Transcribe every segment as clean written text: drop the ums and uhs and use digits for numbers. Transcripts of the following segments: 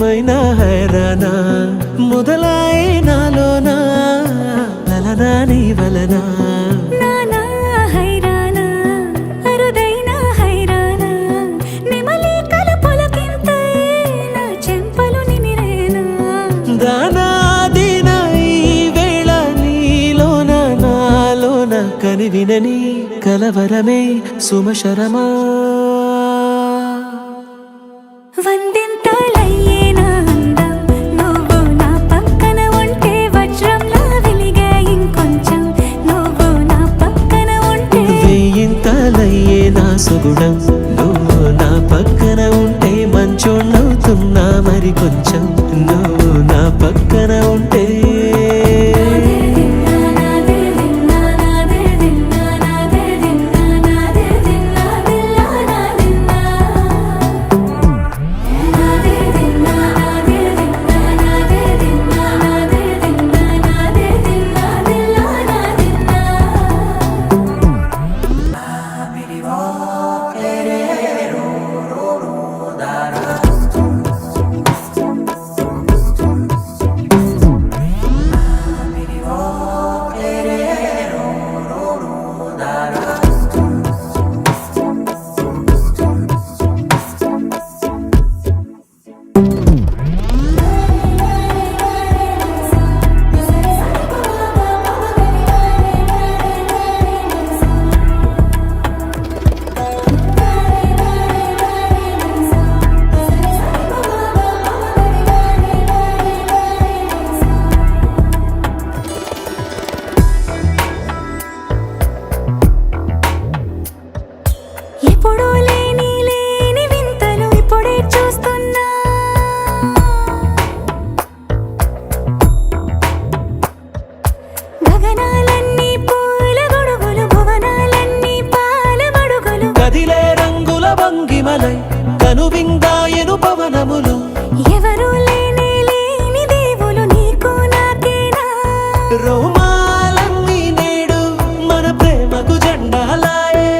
ఏమైనా హైరానా మొదలాయే నాలోనా లలనా నీ వలనా కనివినని కలవరమే సుమశరమా వందింతలయ్యేనా అందం నువ్వు నా పక్కన ఉంటే వజ్రంలా వెలిగే ఇంకొంచెం నువ్వు నా పక్కన ఉంటే వెయ్యింతలయ్యేనా సుగుణం నువ్వు నా పక్కన ఉంటే మంచోళ్ళవుతున్నా మరి కొంచెం నువ్వు నా పక్కన ఉంటే ఎప్పుడూ లేని వింతలు ఇప్పుడే చూస్తున్నా గగనాలన్నీ పూల గొడుగులు భువనాలన్నీ పాల మడుగులు కదిలే రంగుల భంగిమలై కనువిందాయను పవనములు ఎవరు లేని దేవులు నీకు నాకేనా రోమాలన్నీ నేడు మన ప్రేమకు జెండాలాయే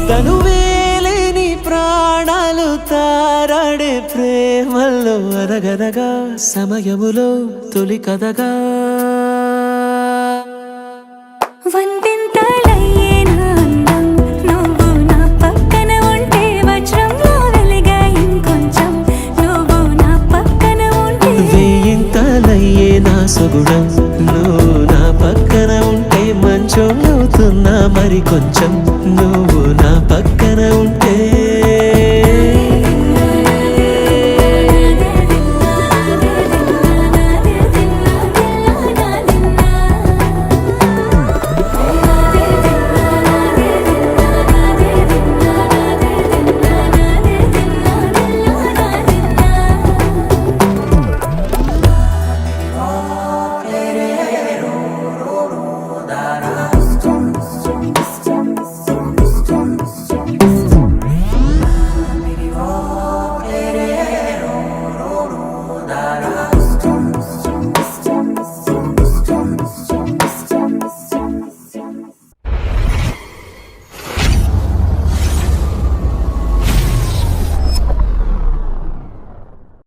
తనువేలేని ప్రాణాలు తారాడే ప్రేమల్లో అనగనగా సమయములో తొలి కథగా వందింతలయ్యేనా అందం నువ్వు నా పక్కన ఉంటే వజ్రంలా వెలిగే ఇంకొంచెం నువ్వు నా పక్కన ఉంటే వెయ్యింతలయ్యేనా సుగుణం నువ్వు నా పక్కన ఉంటే మంచోళ్ళవుతున్నా మరి కొంచెం నువ్వు